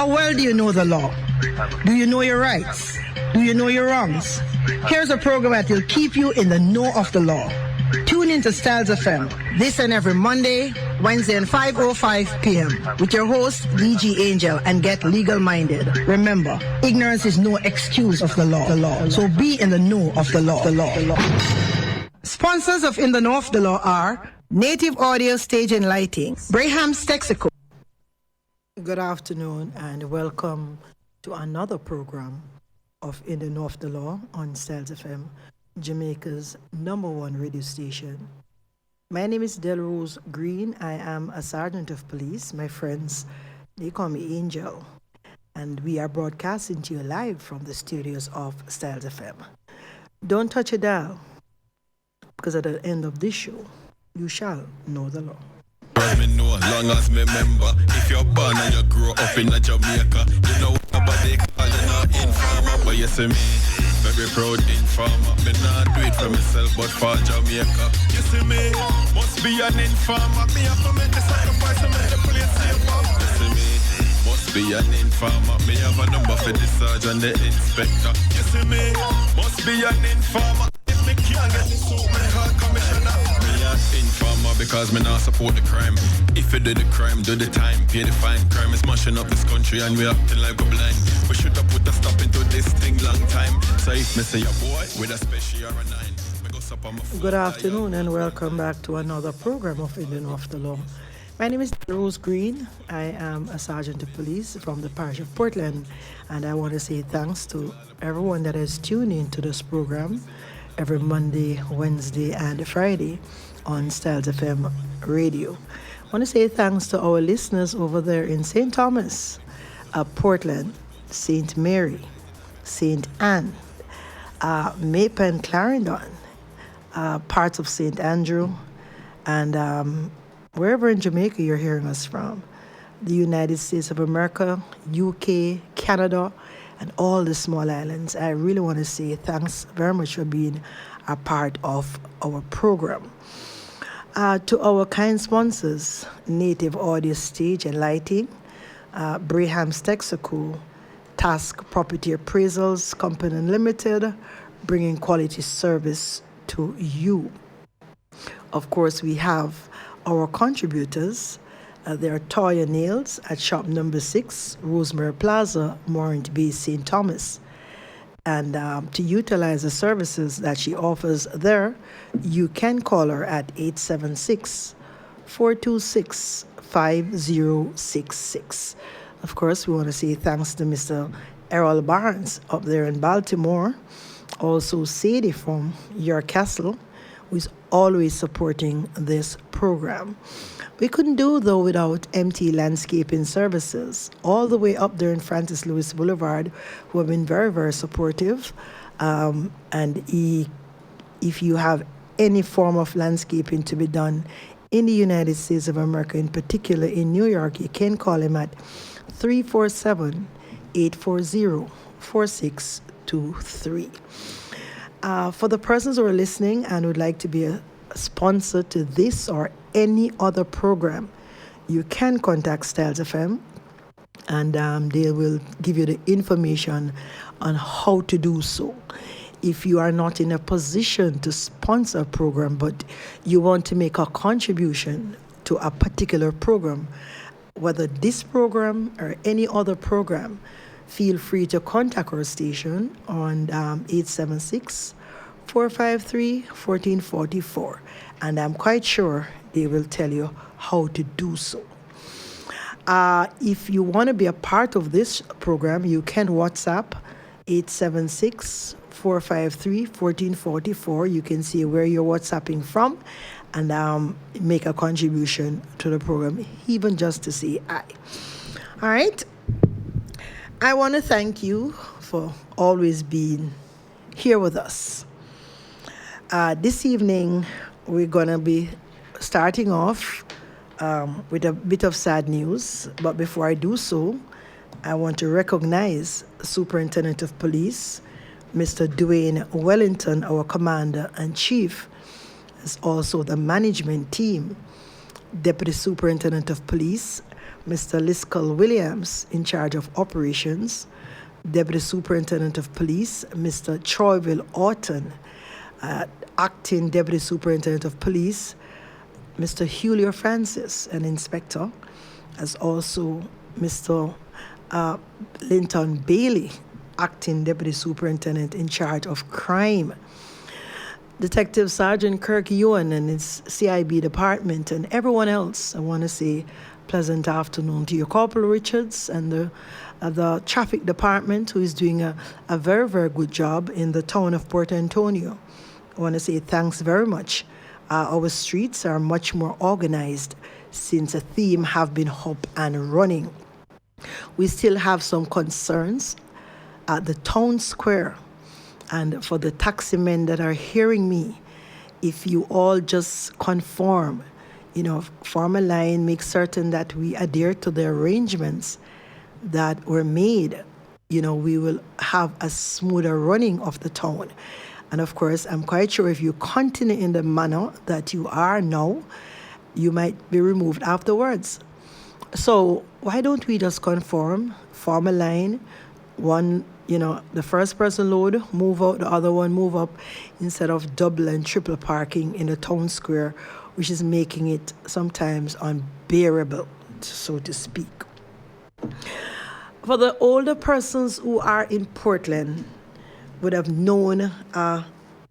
How well do you know the law? Do you know your rights? Do you know your wrongs? Here's a program that will keep you in the know of the law. Tune into Styles FM this and every Monday, Wednesday, and 5:05 p.m. with your host, DG Angel, and get legal minded. Remember, ignorance is no excuse of the law. So be in the know of the law. Sponsors of In the Know of the Law are Native Audio Stage and Lighting, Braham's Texaco. Good afternoon and welcome to another program of In the Know of the Law on Styles FM, Jamaica's #1 radio station. My name is Delrose Green. I am a sergeant of police. My friends, they call me Angel. And we are broadcasting to you live from the studios of Styles FM. Don't touch a dial, because at the end of this show, you shall know the law. Me know long as me remember. If you're born and you grow up in Jamaica, you know nobody calling out informer. But you see me, very proud informer. Me not do it for myself, but for Jamaica. You see me, must be an informer. Me have to make the sacrifice and make the police safer. You see me, must be an informer. Me have a number for the sergeant, the inspector. You see me, must be an informer. If me can't get the suit, me call commissioner. Informer because me not support the crime. If you do the crime, do the time, pay the fine. Crime is mashing up this country and we acting like we're blind. We should have put a stop into this thing long time. So if me say a boy with a special or a 9, me go sup on my phone. Good afternoon and welcome back to another program of In the Know of the Law. My name is Rose Green. I am a sergeant of police from the parish of Portland, and I want to say thanks to everyone that is tuning in to this program every Monday, Wednesday, and Friday on Styles FM radio. I want to say thanks to our listeners over there in St. Thomas, Portland, St. Mary, St. Anne, Maple and Clarendon, parts of St. Andrew, and wherever in Jamaica you're hearing us from, the United States of America, UK, Canada, and all the small islands. I really want to say thanks very much for being a part of our program. To our kind sponsors, Native Audio Stage and Lighting, Braham's Texaco, Task Property Appraisals Company Limited, bringing quality service to you. Of course, we have our contributors. They are Toya Nails at shop number 6, Rosemary Plaza, Morant Bay, St. Thomas. And to utilize the services that she offers there, you can call her at 876-426-5066. Of course, we want to say thanks to Mr. Errol Barnes up there in Baltimore. Also, Sadie from York Castle, who is always supporting this program. We couldn't do, though, without MT Landscaping Services, all the way up there in Francis Lewis Boulevard, who have been very, very supportive. If you have any form of landscaping to be done in the United States of America, in particular in New York, you can call him at 347-840-4623. For the persons who are listening and would like to be a sponsor to this or any other program, you can contact Styles FM and they will give you the information on how to do so. If you are not in a position to sponsor a program, but you want to make a contribution to a particular program, whether this program or any other program, feel free to contact our station on 876-453-1444. And I'm quite sure they will tell you how to do so. If you want to be a part of this program, you can WhatsApp 876-453-1444. You can see where you're WhatsApping from and make a contribution to the program, even just to say hi. All right. I want to thank you for always being here with us. This evening, we're going to be starting off with a bit of sad news. But before I do so, I want to recognize Superintendent of Police, Mr. Dwayne Wellington, our Commander-in-Chief, is also the management team, Deputy Superintendent of Police, Mr. Liskell Williams, in charge of operations, Deputy Superintendent of Police, Mr. Troyville Orton, Acting Deputy Superintendent of Police, Mr. Julio Francis, an inspector, as also Mr. Linton Bailey, Acting Deputy Superintendent in charge of crime, Detective Sergeant Kirk Ewan and his CIB department, and everyone else. I want to say pleasant afternoon to you, Corporal Richards and the traffic department, who is doing a very, very good job in the town of Port Antonio. I want to say thanks very much. Our streets are much more organized since the theme have been up and running. We still have some concerns at the town square. And for the taxi men that are hearing me, if you all just conform, form a line, make certain that we adhere to the arrangements that were made, we will have a smoother running of the town. And of course, I'm quite sure if you continue in the manner that you are now, you might be removed afterwards. So why don't we just conform, form a line, one, the first person load, move out, the other one move up, instead of double and triple parking in the town square, which is making it sometimes unbearable, so to speak. For the older persons who are in Portland, would have known a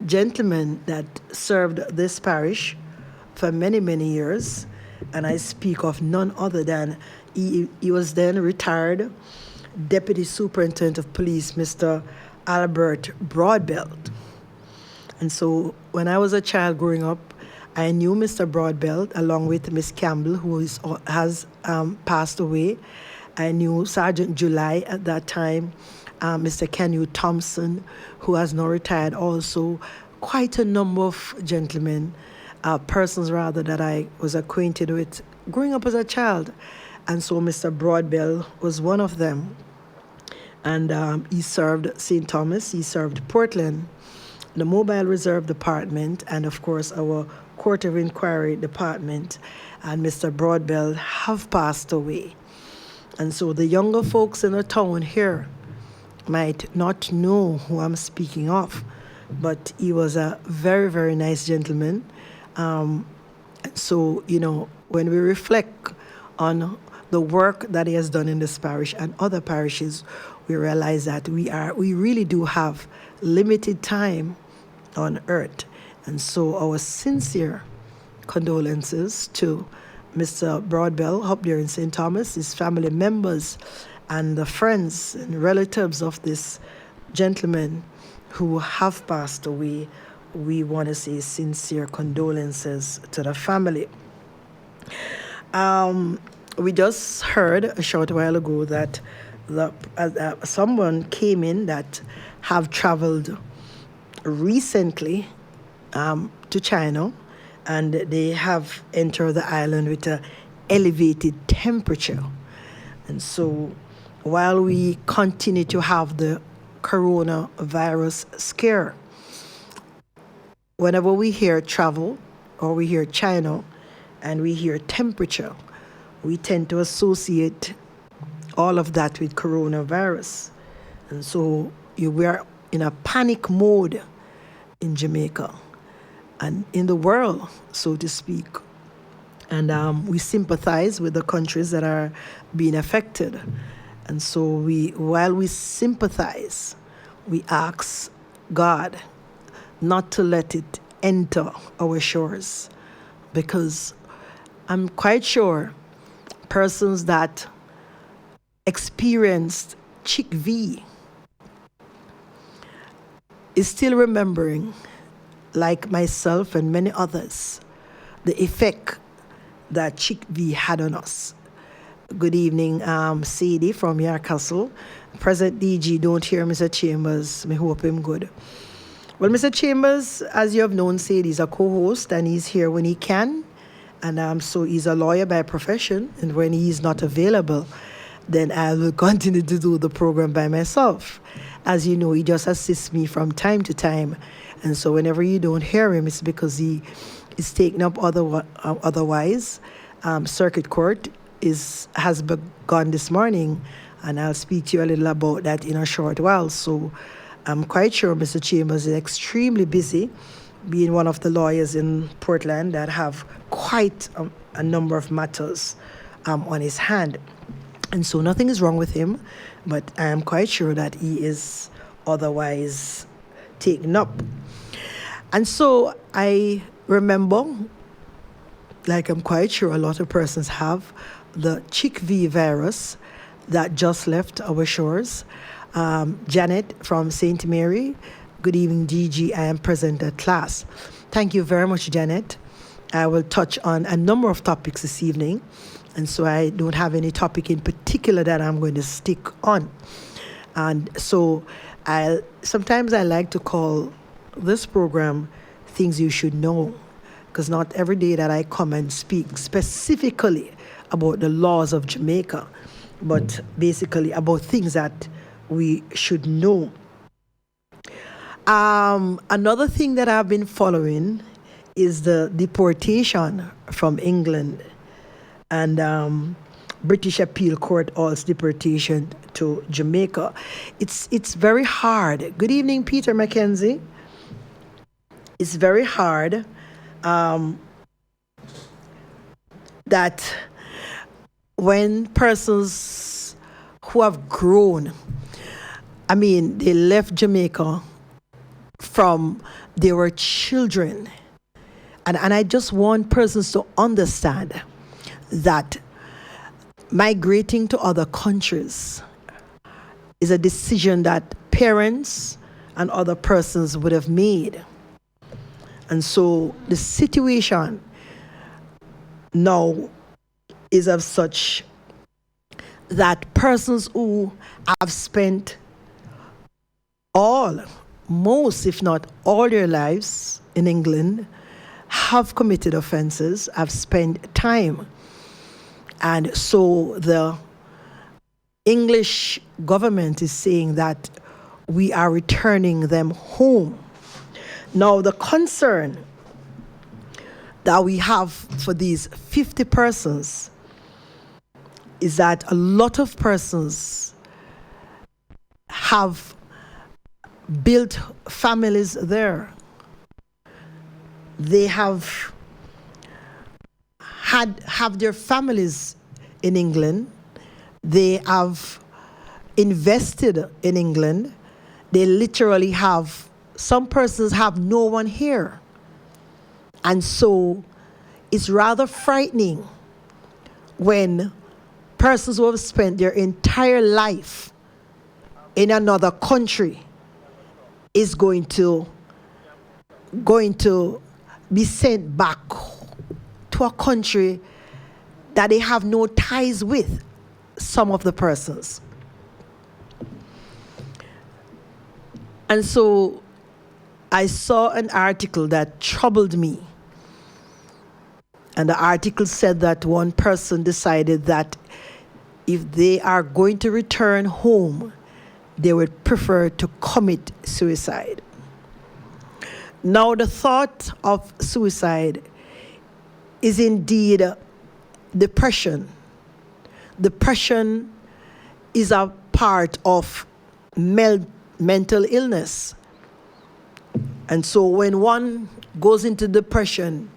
gentleman that served this parish for many, many years, and I speak of none other than he was then retired Deputy Superintendent of Police, Mr. Albert Broadbelt. And so when I was a child growing up, I knew Mr. Broadbelt along with Miss Campbell, who has passed away. I knew Sergeant July at that time, Mr. Kenyu Thompson, who has now retired also, quite a number of gentlemen, persons rather, that I was acquainted with growing up as a child. And so Mr. Broadbelt was one of them. And he served St. Thomas, he served Portland, the Mobile Reserve Department, and of course our Court of Inquiry Department. And Mr. Broadbelt have passed away. And so the younger folks in the town here might not know who I'm speaking of, but he was a very, very nice gentleman. So, when we reflect on the work that he has done in this parish and other parishes, we realize that we really do have limited time on earth. And so our sincere condolences to Mr. Broadbelt up there in St. Thomas, his family members, and the friends and relatives of this gentleman who have passed away. We want to say sincere condolences to the family. We just heard a short while ago that someone came in that have traveled recently to China, and they have entered the island with an elevated temperature. And so while we continue to have the coronavirus scare, whenever we hear travel or we hear China and we hear temperature, we tend to associate all of that with coronavirus. And so we are in a panic mode in Jamaica and in the world, so to speak. And we sympathize with the countries that are being affected. And so while we sympathize, we ask God not to let it enter our shores, because I'm quite sure persons that experienced Chick V is still remembering, like myself and many others, the effect that Chick V had on us. Good evening, Sadie from Yarcastle. Present DG, don't hear Mr. Chambers. I hope him good. Well, Mr. Chambers, as you have known, Sadie is a co-host and he's here when he can. And so he's a lawyer by profession. And when he's not available, then I will continue to do the program by myself. As you know, he just assists me from time to time. And so whenever you don't hear him, it's because he is taken up otherwise. Circuit Court has begun this morning, and I'll speak to you a little about that in a short while. So I'm quite sure Mr. Chambers is extremely busy, being one of the lawyers in Portland that have quite a number of matters on his hand. And so nothing is wrong with him, but I am quite sure that he is otherwise taken up. And so I remember, like I'm quite sure a lot of persons have, the CHIKV virus that just left our shores. Janet from St. Mary, good evening, Gigi. I am present at class. Thank you very much, Janet. I will touch on a number of topics this evening, and so I don't have any topic in particular that I'm going to stick on. And so sometimes I like to call this program Things You Should Know, because not every day that I come and speak specifically about the laws of Jamaica, but basically about things that we should know. Another thing that I've been following is the deportation from England and British Appeal Court orders deportation to Jamaica. It's very hard. Good evening, Peter Mackenzie. It's very hard that when persons who have grown, they left Jamaica from they were children. And I just want persons to understand that migrating to other countries is a decision that parents and other persons would have made. And so the situation now is of such that persons who have spent most, if not all their lives in England, have committed offenses, have spent time. And so the English government is saying that we are returning them home. Now, the concern that we have for these 50 persons is that a lot of persons have built families there. They have their families in England. They have invested in England. They literally have, some persons have no one here. And so it's rather frightening when persons who have spent their entire life in another country is going to be sent back to a country that they have no ties with, some of the persons. And so I saw an article that troubled me. And the article said that one person decided that if they are going to return home, they would prefer to commit suicide. Now, the thought of suicide is indeed depression. Depression is a part of mental illness. And so when one goes into depression,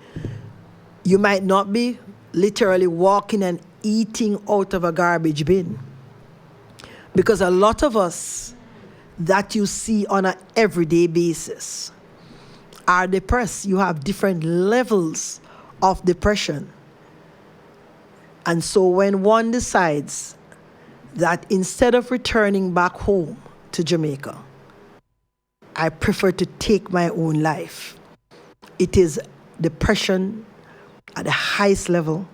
you might not be literally walking and eating out of a garbage bin. Because a lot of us that you see on an everyday basis are depressed. You have different levels of depression. And so when one decides that instead of returning back home to Jamaica, I prefer to take my own life, it is depression at the highest level.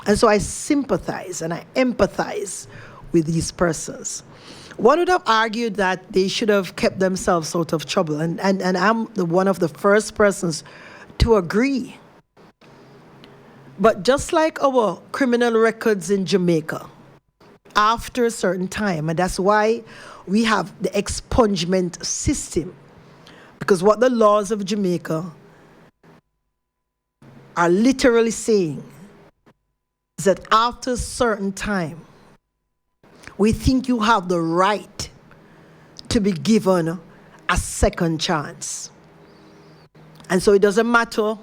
And so I sympathize and I empathize with these persons. One would have argued that they should have kept themselves out of trouble. And I'm one of the first persons to agree. But just like our criminal records in Jamaica, after a certain time, and that's why we have the expungement system, because what the laws of Jamaica are literally saying is that after a certain time, we think you have the right to be given a second chance. And so it doesn't matter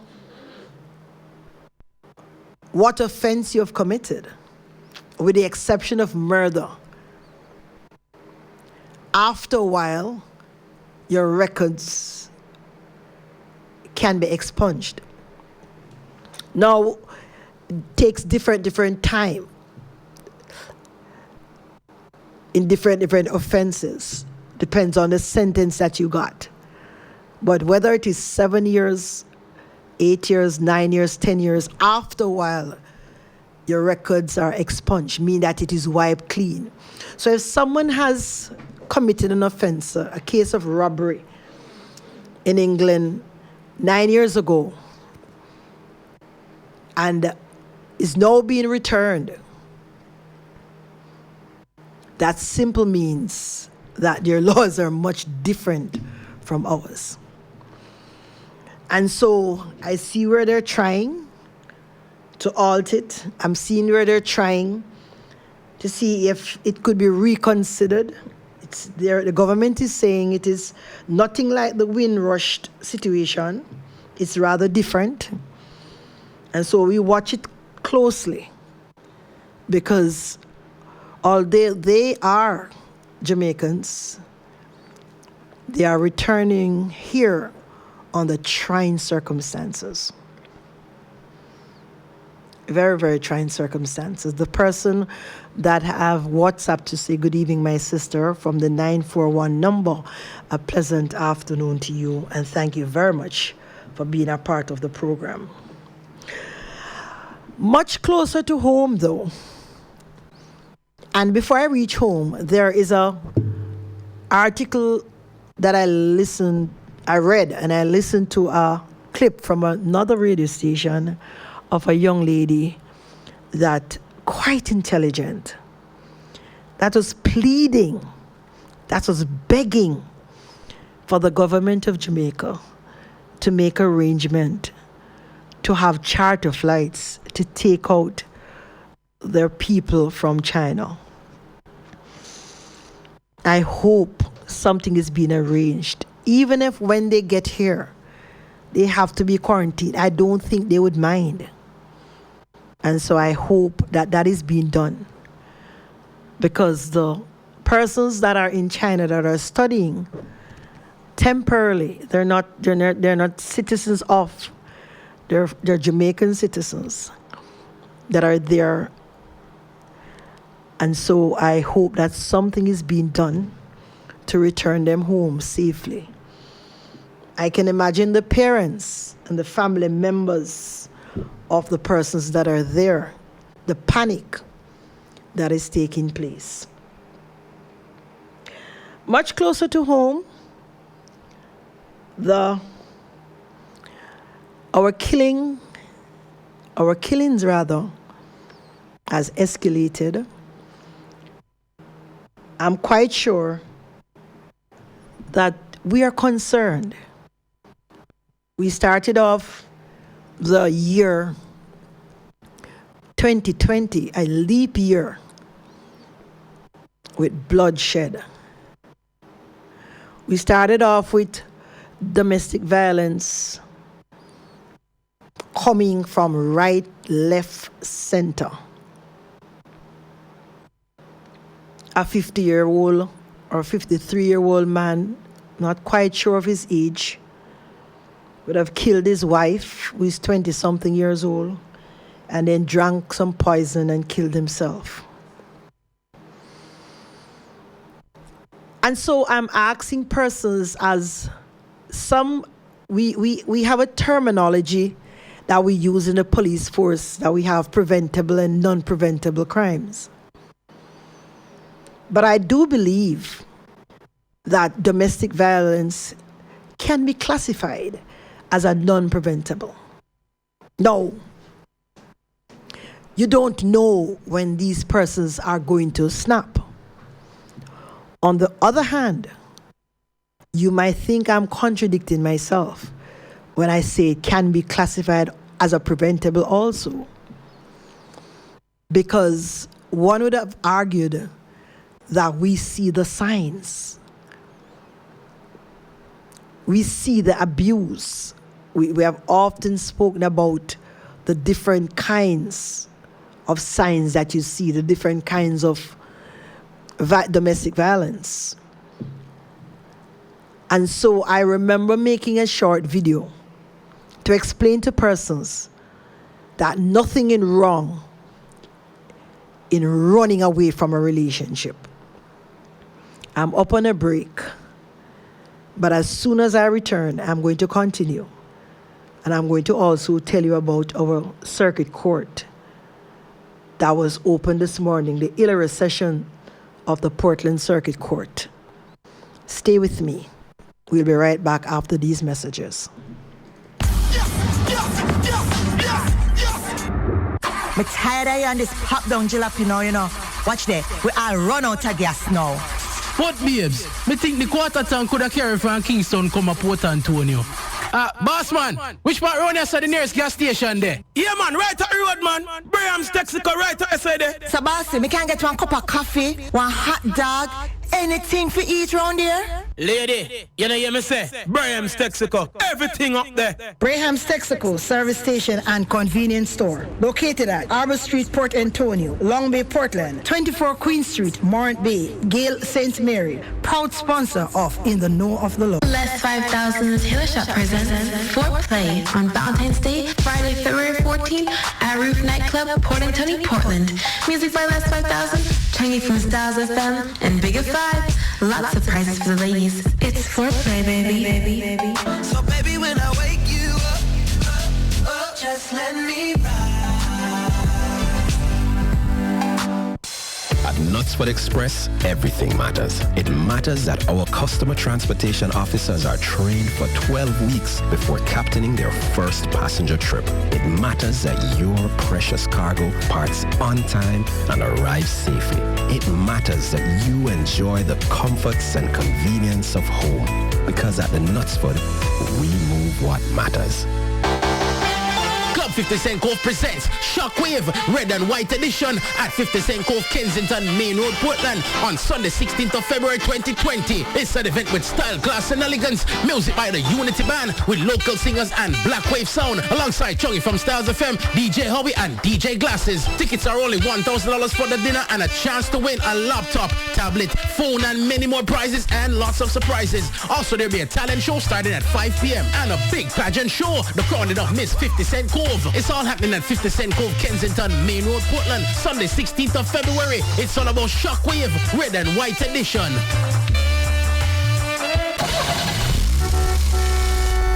what offense you have committed, with the exception of murder. After a while, your records can be expunged. Now, it takes different time in different offenses. Depends on the sentence that you got. But whether it is 7 years, 8 years, 9 years, 10 years, after a while, your records are expunged, meaning that it is wiped clean. So if someone has committed an offense, a case of robbery in England 9 years ago, and is now being returned, that simple means that their laws are much different from ours. And so I see where they're trying to alter it. I'm seeing where they're trying to see if it could be reconsidered. It's there. The government is saying it is nothing like the Windrush situation. It's rather different. And so we watch it closely, because although they are Jamaicans, they are returning here under trying circumstances. Very, very trying circumstances. The person that have WhatsApp to say, good evening, my sister, from the 941 number, a pleasant afternoon to you, and thank you very much for being a part of the program. Much closer to home, though, and before I reach home, there is a article that I read, and I listened to a clip from another radio station of a young lady that quite intelligent, that was pleading, that was begging for the government of Jamaica to make arrangement to have charter flights to take out their people from China. I hope something is being arranged. Even if when they get here, they have to be quarantined, I don't think they would mind. And so I hope that that is being done, because the persons that are in China that are studying temporarily, they're not citizens of, they're Jamaican citizens that are there. And so I hope that something is being done to return them home safely. I can imagine the parents and the family members of the persons that are there, the panic that is taking place. Much closer to home, our killings has escalated. I'm quite sure that we are concerned. We started off the year 2020, a leap year, with bloodshed. We started off with domestic violence coming from right, left, center. A 50-year-old or 53-year-old man, not quite sure of his age, would have killed his wife, who is 20-something years old, and then drank some poison and killed himself. And so I'm asking persons, as some, we have a terminology that we use in the police force, that we have preventable and non-preventable crimes. But I do believe that domestic violence can be classified as a non-preventable. No. You don't know when these persons are going to snap. On the other hand, you might think I'm contradicting myself when I say it can be classified as a preventable also. because one would have argued that we see the signs. We see the abuse. We have often spoken about the different kinds of signs that you see, the different kinds of domestic violence. And so I remember making a short video to explain to persons that nothing is wrong in running away from a relationship. I'm up on a break, but as soon as I return, I'm going to continue. And I'm going to also tell you about our circuit court that was open this morning, the Ilera session of the Portland Circuit Court. Stay with me. We'll be right back after these messages. I'm tired of you on this pop down jalapeno, you know. Watch there. We all run out of gas now. But babes, me think the quarter tank could have carried from Kingston come to Port Antonio. Boss man, which part round here is the nearest gas station there? Yeah man, right at the road man. Braham's Texaco right at the there. So bossy, me can get one cup of coffee, one hot dog, anything for eat round here? Lady, you know hear me say? Braham's Texaco, everything up there. Braham's Texaco service station and convenience store located at Arbor Street, Port Antonio, Long Bay, Portland, 24 Queen Street, Morant Bay, Gale St. Mary, proud sponsor of In the Know of the Law. Les 5000 Taylor Shop presents Foreplay on Valentine's Day, Friday, February 14th at Roof Nightclub, Port Antonio, Portland. Music by Les 5000, Chinese from Styles FM, and Big of Five. Lots of prizes for the ladies. It's Foreplay, baby. So baby, when I wake you up, just let me ride. At Knutsford Express, everything matters. It matters that our customer transportation officers are trained for 12 weeks before captaining their first passenger trip. It matters that your precious cargo parts on time and arrives safely. It matters that you enjoy the comforts and convenience of home. Because at the Knutsford, we move what matters. Club 50 Cent Cove presents Shockwave Red and White Edition at 50 Cent Cove, Kensington, Main Road, Portland on Sunday 16th of February 2020. It's an event with style, class and elegance. Music by the Unity Band with local singers and Black Wave Sound alongside Chungy from Styles FM, DJ Hobby and DJ Glasses. Tickets are only $1,000 for the dinner and a chance to win a laptop, tablet, phone and many more prizes and lots of surprises. Also there'll be a talent show starting at 5 p.m. and a big pageant show. The crowning of Miss 50 Cent Cove. It's all happening at 50 Cent Cove, Kensington, Main Road, Portland, Sunday 16th of February. It's all about Shockwave Red and White Edition.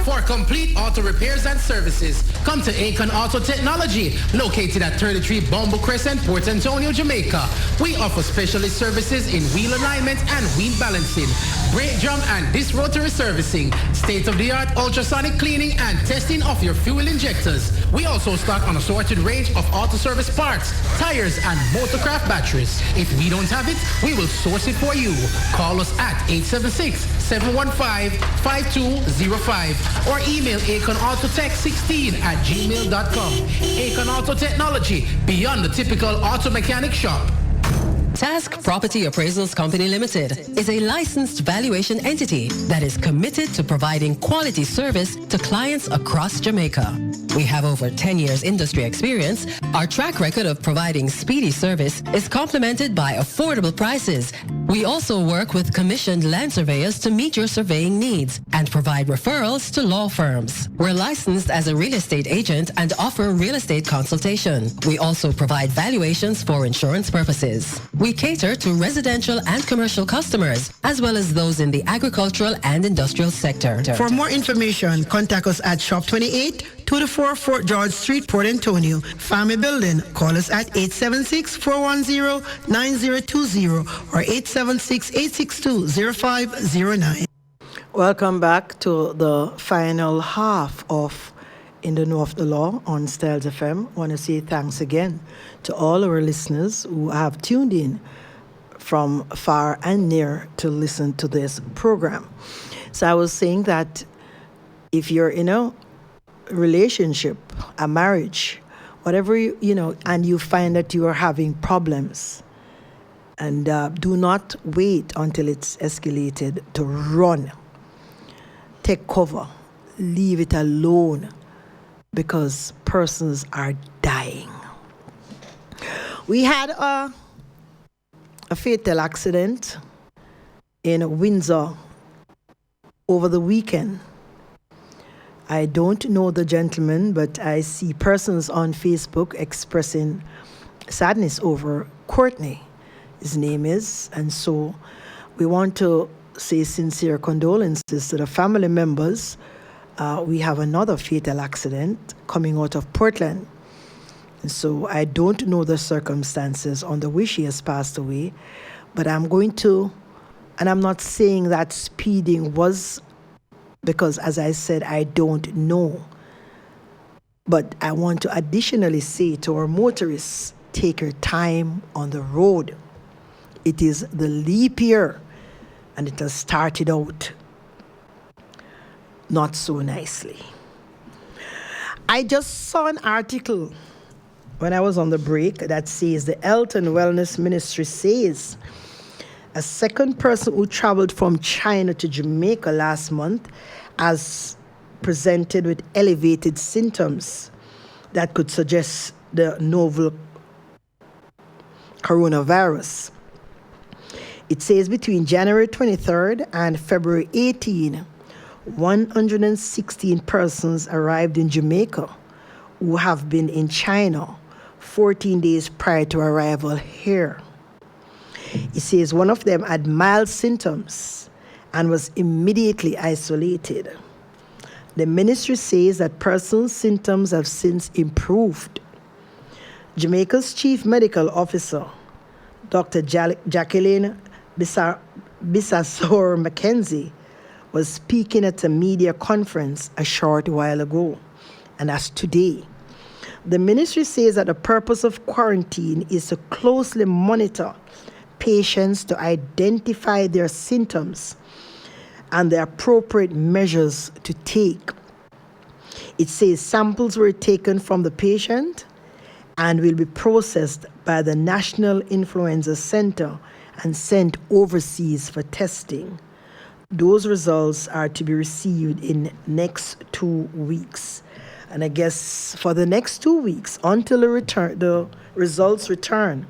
For complete auto repairs and services, come to Akon Auto Technology, located at 33 Bumble Crescent, Port Antonio, Jamaica. We offer specialist services in wheel alignment and wheel balancing, brake drum and disc rotary servicing, state-of-the-art ultrasonic cleaning and testing of your fuel injectors. We also stock an assorted range of auto service parts, tires, and motorcraft batteries. If we don't have it, we will source it for you. Call us at 876-715-5205 or email AkonAutoTech16@gmail.com. Akon Auto Technology, beyond the typical auto mechanic shop. Task Property Appraisals Company Limited is a licensed valuation entity that is committed to providing quality service to clients across Jamaica. We have over 10 years industry experience. Our track record of providing speedy service is complemented by affordable prices. We also work with commissioned land surveyors to meet your surveying needs and provide referrals to law firms. We're licensed as a real estate agent and offer real estate consultation. We also provide valuations for insurance purposes. We cater to residential and commercial customers, as well as those in the agricultural and industrial sector. For more information, contact us at Shop 28, 2-4 Fort George Street, Port Antonio, Family Building. Call us at 876-410-9020 or 876-862-0509. Welcome back to the final half of In the Know of the Law on Styles FM. I want to say thanks again to all our listeners who have tuned in from far and near to listen to this program. So I was saying that if you're in a relationship, a marriage, whatever and you find that you are having problems, and do not wait until it's escalated to run. Take cover. Leave it alone, because persons are dying. We had a fatal accident in Windsor over the weekend. I don't know the gentleman, but I see persons on Facebook expressing sadness over Courtney, his name is, and so we want to say sincere condolences to the family members. We have another fatal accident coming out of Portland. And so I don't know the circumstances under which he has passed away, but I'm going to, and I'm not saying that speeding was, because as I said, I don't know. But I want to additionally say to our motorists, take your time on the road. It is the leap year, and it has started out not so nicely. I just saw an article when I was on the break that says the Health and Wellness Ministry says a second person who traveled from China to Jamaica last month has presented with elevated symptoms that could suggest the novel coronavirus. It says between January 23rd and February 18, 116 persons arrived in Jamaica who have been in China 14 days prior to arrival here. It says one of them had mild symptoms and was immediately isolated. The ministry says that persons' symptoms have since improved. Jamaica's Chief Medical Officer, Dr. Jacqueline Bisasor Mackenzie, was speaking at a media conference a short while ago, and that's today. The ministry says that the purpose of quarantine is to closely monitor patients to identify their symptoms and the appropriate measures to take. It says samples were taken from the patient and will be processed by the National Influenza Center and sent overseas for testing. Those results are to be received in next 2 weeks. And I guess for the next 2 weeks, until the results return,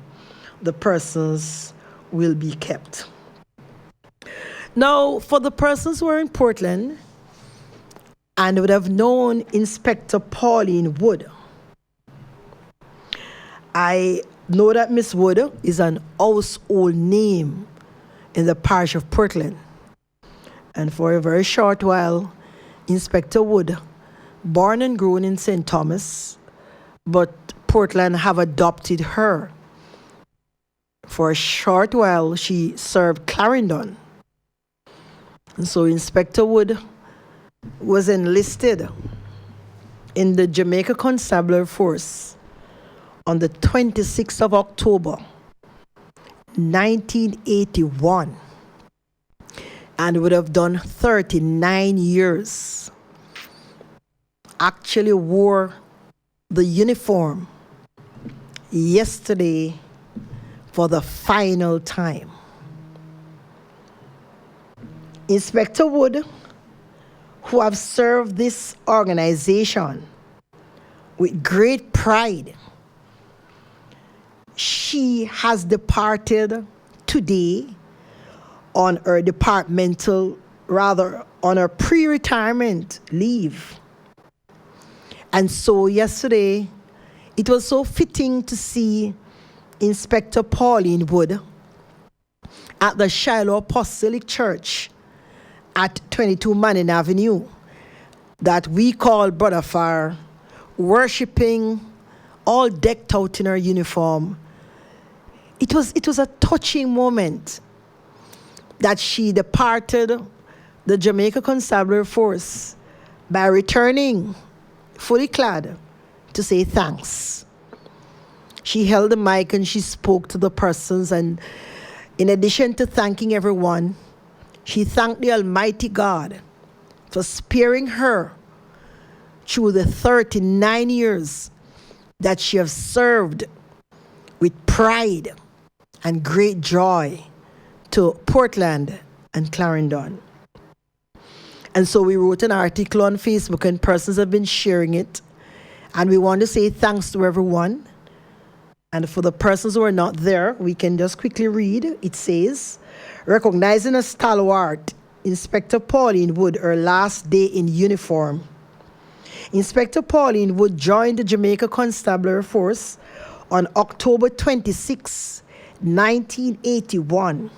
the persons will be kept. Now, for the persons who are in Portland and would have known Inspector Pauline Wood, I know that Miss Wood is an household name in the parish of Portland. And for a very short while, Inspector Wood, born and grown in St. Thomas, but Portland have adopted her. For a short while, she served Clarendon. And so Inspector Wood was enlisted in the Jamaica Constabulary Force on the 26th of October, 1981, and would have done 39 years. Actually wore the uniform yesterday for the final time. Inspector Wood, who have served this organization with great pride, she has departed today on her on her pre-retirement leave. And so yesterday, it was so fitting to see Inspector Pauline Wood at the Shiloh Apostolic Church at 22 Manning Avenue, that we call Brother Fire, worshiping, all decked out in her uniform. It was a touching moment that she departed the Jamaica Constabulary Force by returning fully clad to say thanks. She held the mic and she spoke to the persons, and in addition to thanking everyone, she thanked the Almighty God for sparing her through the 39 years that she has served with pride and great joy to Portland and Clarendon. And so we wrote an article on Facebook and persons have been sharing it. And we want to say thanks to everyone. And for the persons who are not there, we can just quickly read. It says, recognizing a stalwart, Inspector Pauline Wood, her last day in uniform. Inspector Pauline Wood joined the Jamaica Constabulary Force on October 26, 1981.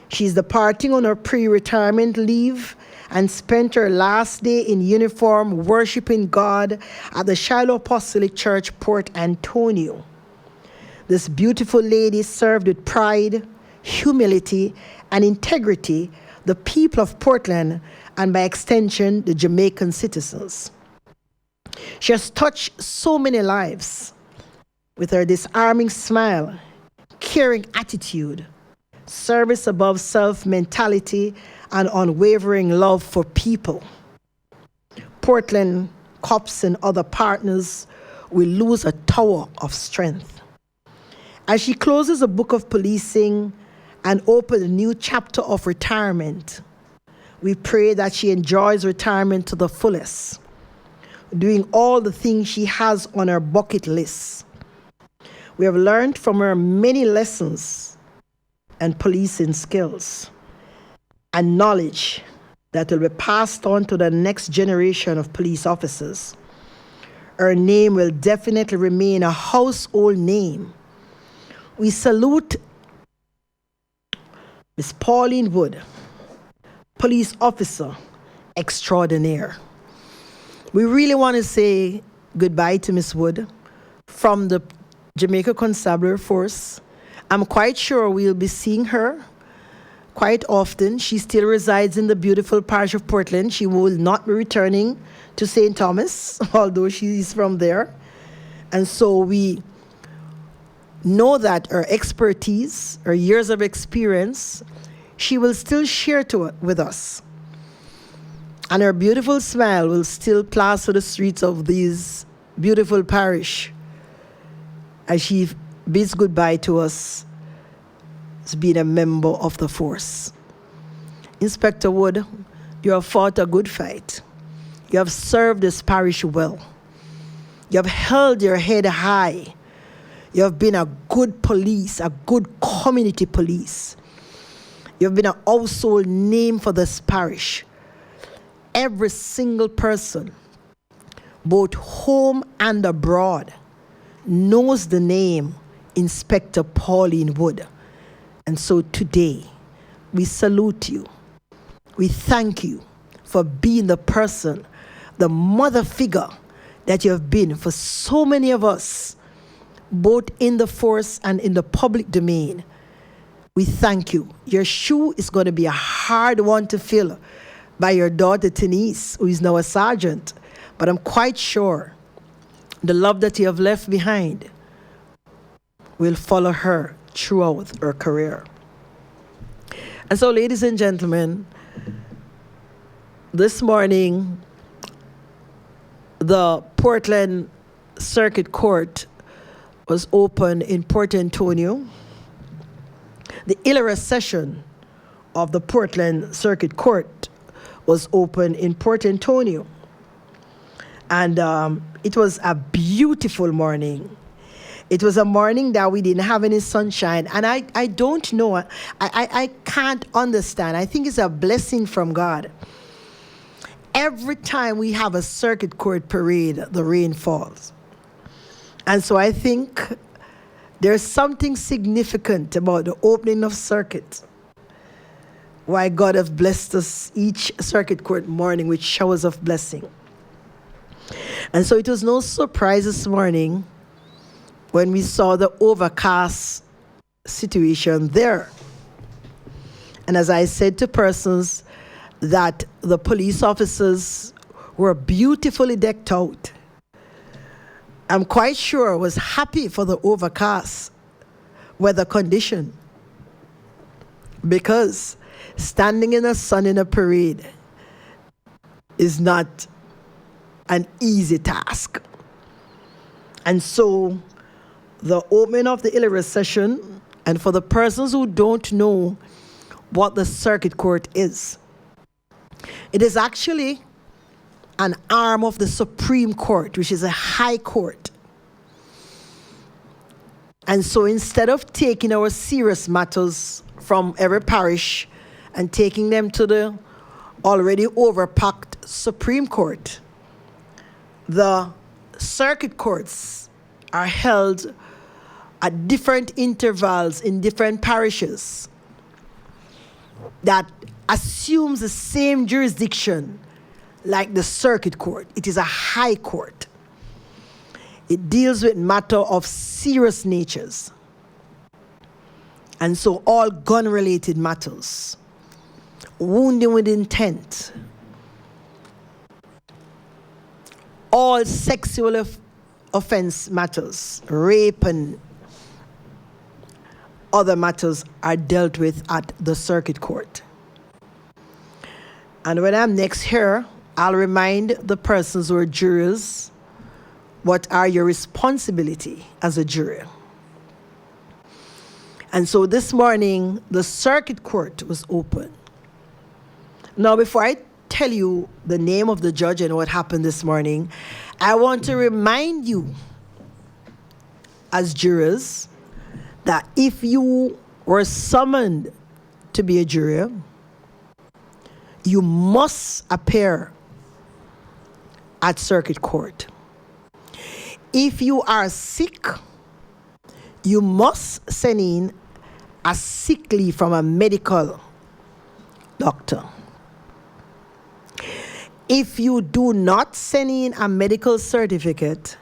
She is departing on her pre-retirement leave and spent her last day in uniform worshiping God at the Shiloh Apostolic Church, Port Antonio. This beautiful lady served with pride, humility, and integrity the people of Portland and by extension the Jamaican citizens. She has touched so many lives with her disarming smile, caring attitude, service above self mentality, and unwavering love for people. Portland cops and other partners will lose a tower of strength. As she closes a book of policing and opens a new chapter of retirement, we pray that she enjoys retirement to the fullest, doing all the things she has on her bucket list. We have learned from her many lessons and policing skills and knowledge that will be passed on to the next generation of police officers. Her name will definitely remain a household name. We salute Miss Pauline Wood, police officer extraordinaire. We really want to say goodbye to Miss Wood from the Jamaica Constabulary Force. I'm quite sure we'll be seeing her quite often. She still resides in the beautiful parish of Portland. She will not be returning to St. Thomas, although she is from there. And so we know that her expertise, her years of experience, she will still share with us. And her beautiful smile will still plaster the streets of this beautiful parish as she bids goodbye to us as being a member of the force. Inspector Wood, you have fought a good fight. You have served this parish well. You have held your head high. You have been a good police, a good community police. You have been a household name for this parish. Every single person, both home and abroad, knows the name Inspector Pauline Wood. And so today, we salute you. We thank you for being the person, the mother figure that you have been for so many of us, both in the force and in the public domain. We thank you. Your shoe is going to be a hard one to fill by your daughter, Denise, who is now a sergeant. But I'm quite sure the love that you have left behind will follow her throughout her career. And so, ladies and gentlemen, this morning, the Portland Circuit Court was open in Port Antonio. The Ilera session of the Portland Circuit Court was open in Port Antonio. And it was a beautiful morning. It was a morning that we didn't have any sunshine. And I don't know, I can't understand. I think it's a blessing from God. Every time we have a circuit court parade, the rain falls. And so I think there's something significant about the opening of circuits. Why God has blessed us each circuit court morning with showers of blessing. And so it was no surprise this morning when we saw the overcast situation there. And as I said to persons, that the police officers were beautifully decked out. I'm quite sure I was happy for the overcast weather condition, because standing in the sun in a parade is not an easy task. And so the opening of the Illyria session, and for the persons who don't know what the circuit court is, it is actually an arm of the Supreme Court, which is a high court. And so instead of taking our serious matters from every parish and taking them to the already overpacked Supreme Court, the circuit courts are held at different intervals in different parishes that assumes the same jurisdiction like the circuit court. It is a high court. It deals with matter of serious natures. And so all gun-related matters, wounding with intent, all sexual offense matters, rape and other matters are dealt with at the circuit court. And when I'm next here, I'll remind the persons who are jurors what are your responsibility as a juror. And so this morning, the circuit court was open. Now, before I tell you the name of the judge and what happened this morning, I want to remind you as jurors that if you were summoned to be a juror, you must appear at circuit court. If you are sick, you must send in a sick leave from a medical doctor. If you do not send in a medical certificate,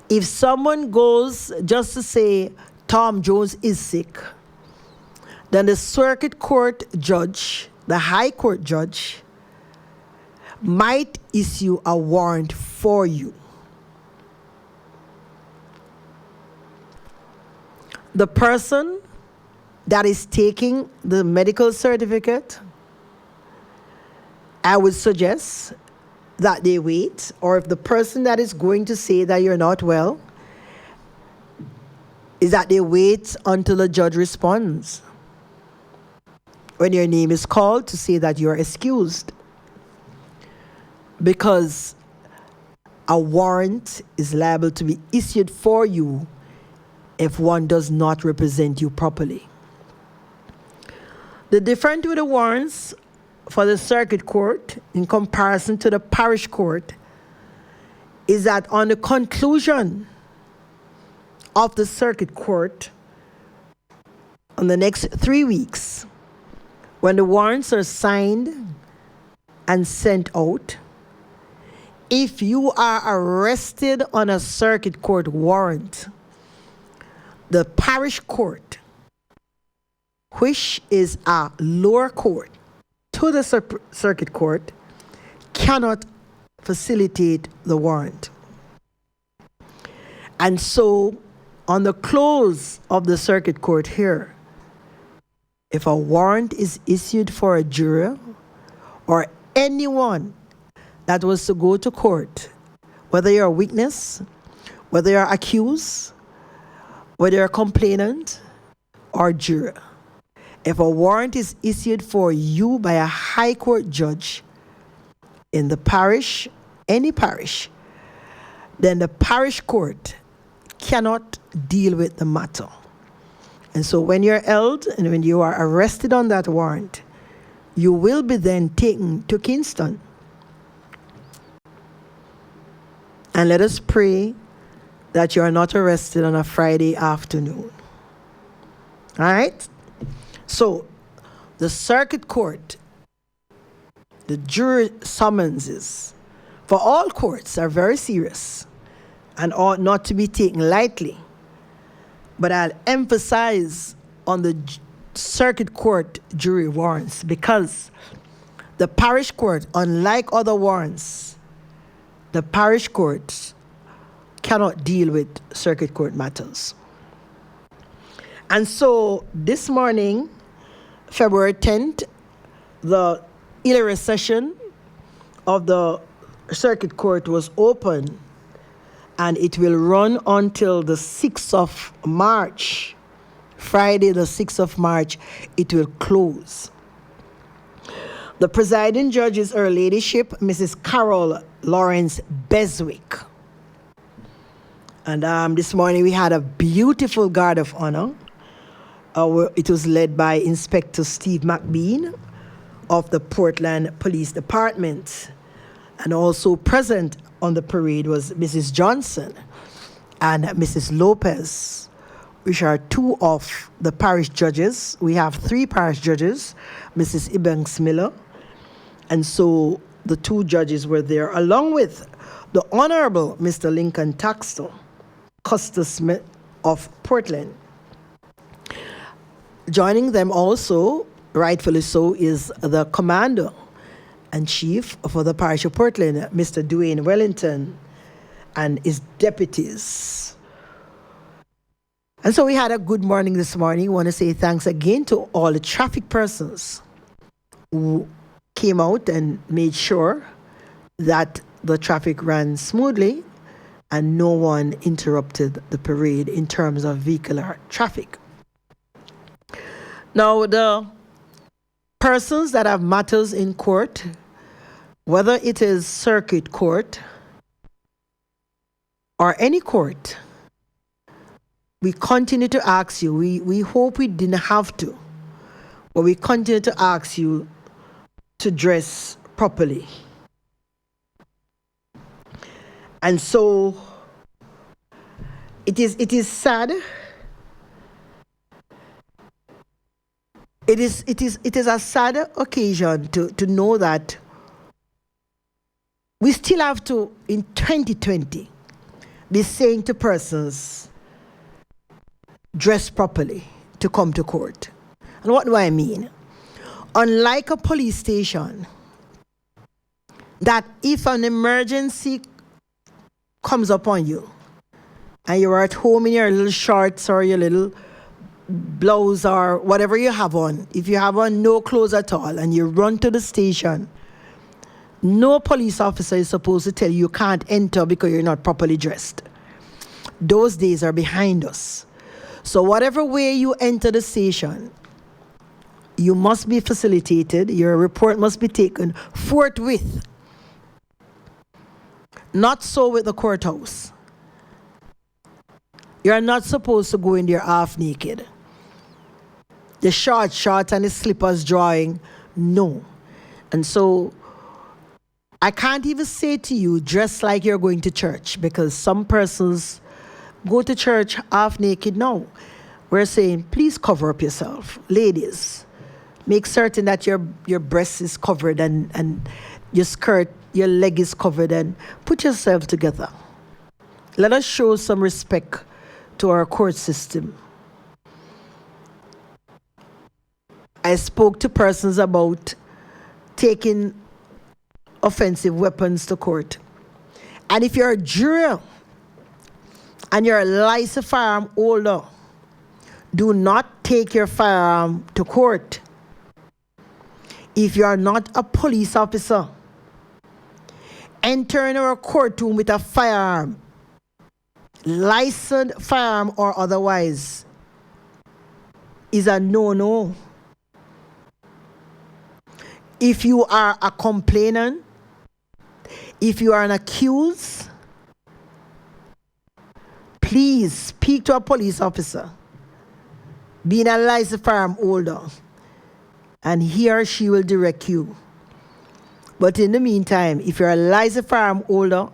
if someone goes just to say Tom Jones is sick, then the circuit court judge, the high court judge, might issue a warrant for you. The person that is taking the medical certificate, I would suggest that they wait, or if the person that is going to say that you're not well, is that they wait until the judge responds when your name is called to say that you're excused. Because a warrant is liable to be issued for you if one does not represent you properly. The difference with the warrants for the circuit court in comparison to the parish court is that on the conclusion of the circuit court, on the next 3 weeks, when the warrants are signed and sent out, if you are arrested on a circuit court warrant, the parish court, which is a lower court to the circuit court, cannot facilitate the warrant. And so, on the close of the circuit court here, if a warrant is issued for a juror or anyone that was to go to court, whether you're a witness, whether you're accused, whether you're a complainant or juror, if a warrant is issued for you by a high court judge in the parish, any parish, then the parish court cannot deal with the matter. And so when you're held and when you are arrested on that warrant, you will be then taken to Kingston. And let us pray that you are not arrested on a Friday afternoon. All right? So, the circuit court, the jury summonses for all courts are very serious and ought not to be taken lightly. But I'll emphasize on the circuit court jury warrants because the parish court, unlike other warrants, the parish courts cannot deal with circuit court matters. And so this morning, February 10th, the Illyria session of the circuit court was open, and it will run until the 6th of March. Friday, the 6th of March, it will close. The presiding judge is Her Ladyship, Mrs. Carol Lawrence Beswick. And this morning we had a beautiful guard of honor. It was led by Inspector Steve McBean of the Portland Police Department. And also present on the parade was Mrs. Johnson and Mrs. Lopez, which are two of the parish judges. We have three parish judges, Mrs. Ibanks Miller. And so the two judges were there, along with the Honorable Mr. Lincoln Taxton, Custis Smith of Portland. Joining them also, rightfully so, is the Commander and Chief for the Parish of Portland, Mr. Dwayne Wellington, and his deputies. And so we had a good morning this morning. I want to say thanks again to all the traffic persons who came out and made sure that the traffic ran smoothly and no one interrupted the parade in terms of vehicular traffic. Now, the persons that have matters in court, whether it is circuit court or any court, we continue to ask you, we hope we didn't have to, but we continue to ask you to dress properly. And so it is sad. It is a sad occasion to know that we still have to, in 2020, be saying to persons, dress properly to come to court. And what do I mean? Unlike a police station, that if an emergency comes upon you and you're at home in your little shorts or your little blouse or whatever you have on, if you have on no clothes at all and you run to the station, no police officer is supposed to tell you can't enter because you're not properly dressed. Those days are behind us. So whatever way you enter the station, you must be facilitated. Your report must be taken forthwith. Not so with the courthouse. You're not supposed to go in there half naked. The shorts and the slippers drawing, no. And so I can't even say to you, dress like you're going to church, because some persons go to church half naked. No. We're saying, please cover up yourself. Ladies, make certain that your breast is covered and your skirt, your leg is covered, and put yourself together. Let us show some respect to our court system. I spoke to persons about taking offensive weapons to court. And if you're a juror and you're a licensed firearm holder, do not take your firearm to court. If you are not a police officer, entering our courtroom with a firearm, licensed firearm or otherwise, is a no-no. If you are a complainant, if you are an accused, please speak to a police officer, being a licensed firearm holder, and he or she will direct you. But in the meantime, if you're a licensed firearm holder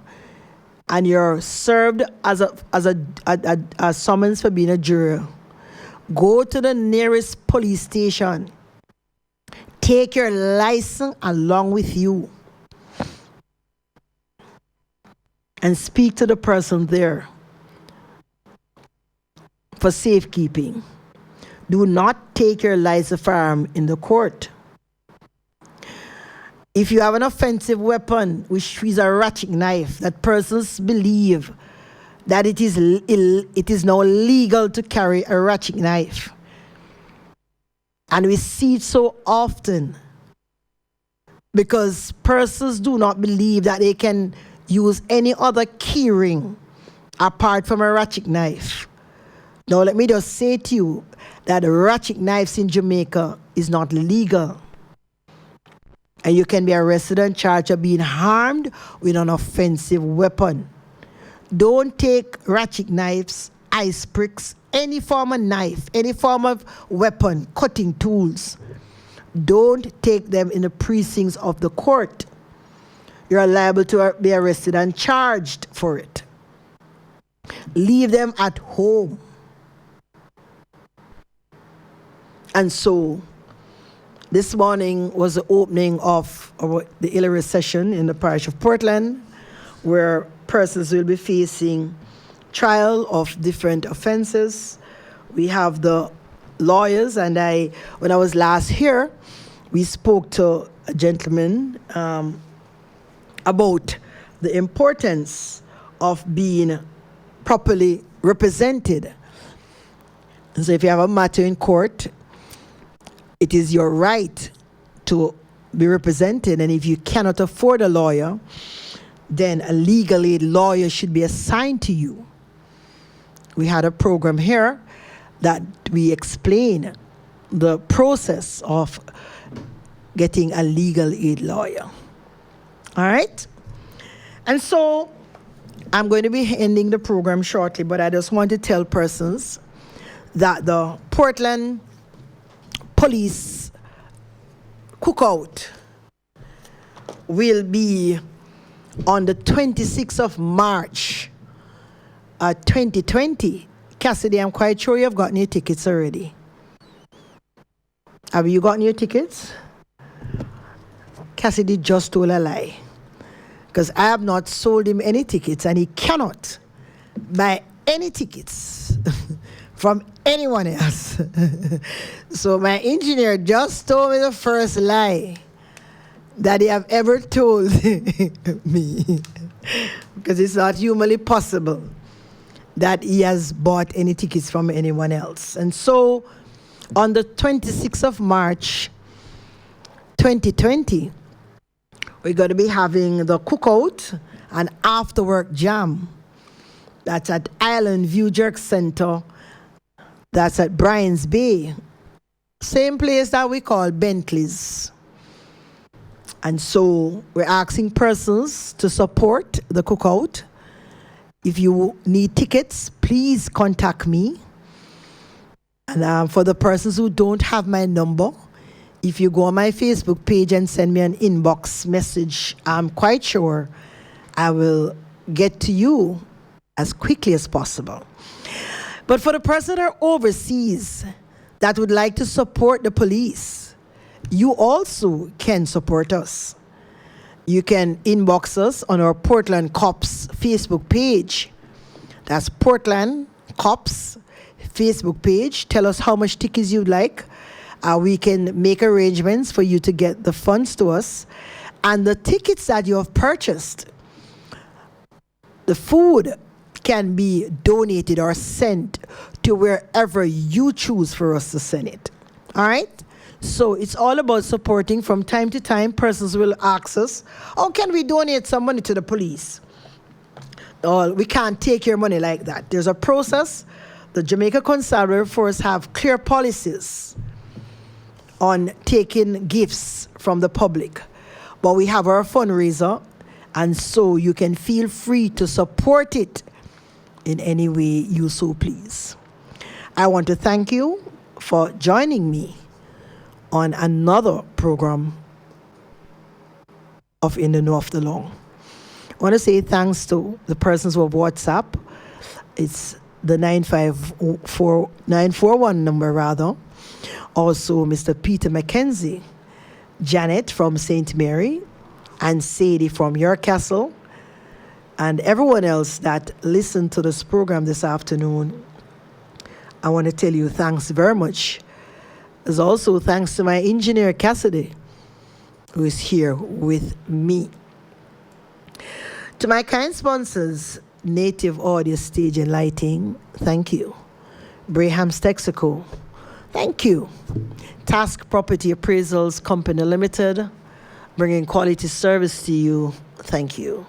and you're served as a summons for being a juror, go to the nearest police station. Take your license along with you and speak to the person there for safekeeping. Do not take your licensed firearm in the court. If you have an offensive weapon, which is a ratchet knife, that persons believe that it is now legal to carry a ratchet knife. And we see it so often because persons do not believe that they can use any other keyring apart from a ratchet knife. Now, let me just say to you that ratchet knives in Jamaica is not legal. And you can be arrested and charged of being harmed with an offensive weapon. Don't take ratchet knives, ice pricks, any form of knife, any form of weapon, cutting tools. Don't take them in the precincts of the court. You're liable to be arrested and charged for it. Leave them at home. And so, this morning was the opening of the Hillary session in the parish of Portland, where persons will be facing trial of different offenses. We have the lawyers, and when I was last here, we spoke to a gentleman about the importance of being properly represented. And so if you have a matter in court, it is your right to be represented, and if you cannot afford a lawyer, then a legal aid lawyer should be assigned to you. We had a program here that we explain the process of getting a legal aid lawyer. All right? And so I'm going to be ending the program shortly, but I just want to tell persons that the Portland Police cookout will be on the 26th of March, 2020. Cassidy, I'm quite sure you've gotten your tickets already. Have you gotten your tickets? Cassidy just told a lie, because I have not sold him any tickets, and he cannot buy any tickets from anyone else. So my engineer just told me the first lie that he have ever told me, because it's not humanly possible that he has bought any tickets from anyone else. And so on the 26th of March 2020, we're going to be having the cookout and after work jam. That's at Island View Jerk Center. That's at Bryan's Bay. Same place that we call Bentley's. And so we're asking persons to support the cookout. If you need tickets, please contact me. And for the persons who don't have my number, if you go on my Facebook page and send me an inbox message, I'm quite sure I will get to you as quickly as possible. But for the person that are overseas that would like to support the police, you also can support us. You can inbox us on our Portland Cops Facebook page. That's Portland Cops Facebook page. Tell us how much tickets you'd like. We can make arrangements for you to get the funds to us. And the tickets that you have purchased, the food can be donated or sent to wherever you choose for us to send it. All right? So it's all about supporting. From time to time, persons will ask us, how can we donate some money to the police? Oh, we can't take your money like that. There's a process. The Jamaica Constabulary Force have clear policies on taking gifts from the public. But we have our fundraiser, and so you can feel free to support it in any way you so please. I want to thank you for joining me on another program of In the Know of the Law. I want to say thanks to the persons who have WhatsApp. It's the 941 number rather. Also Mr. Peter McKenzie, Janet from St. Mary, and Sadie from York Castle, and everyone else that listened to this program this afternoon. I want to tell you thanks very much. As also thanks to my engineer Cassidy, who is here with me. To my kind sponsors, Native Audio Stage and Lighting, thank you. Braham's Texaco, thank you. Task Property Appraisals Company Limited, bringing quality service to you, thank you.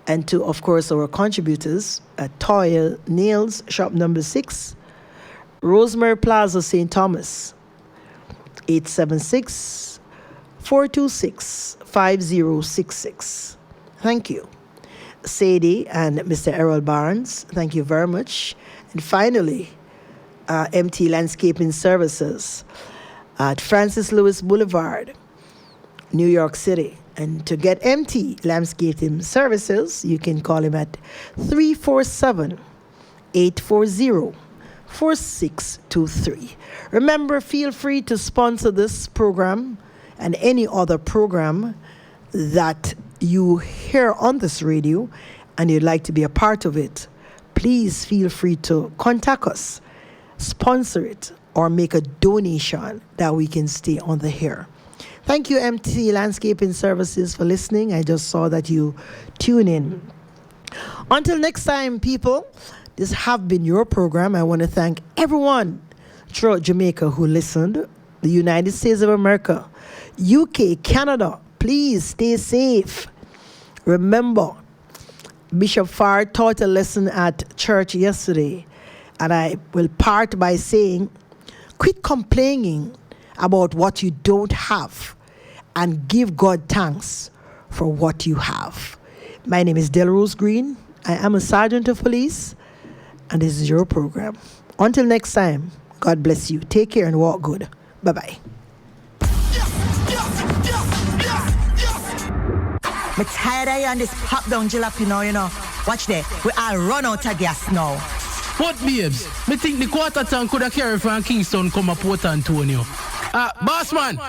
And to, of course, our contributors at Toyle Nails, shop number 6, Rosemary Plaza, St. Thomas, 876-426-5066. Thank you. Sadie and Mr. Errol Barnes, thank you very much. And finally, MT Landscaping Services at Francis Lewis Boulevard, New York City. And to get MT Landscaping Services, you can call him at 347-840-4623. Remember, feel free to sponsor this program and any other program that you hear on this radio and you'd like to be a part of it. Please feel free to contact us, sponsor it, or make a donation that we can stay on the air. Thank you, MT Landscaping Services, for listening. I just saw that you tune in. Until next time, people, this have been your program. I want to thank everyone throughout Jamaica who listened, the United States of America, UK, Canada. Please stay safe. Remember, Bishop Farr taught a lesson at church yesterday, and I will part by saying, quit complaining about what you don't have and give God thanks for what you have. My name is Delrose Green. I am a sergeant of police, and this is your program. Until next time, God bless you. Take care and walk good. Bye-bye. Me tired of you on this pop down jalapeno, you know. Watch there. We all run out of gas now. But babes, me think the quarter tank could have carried from Kingston come up Port Antonio. Boss man.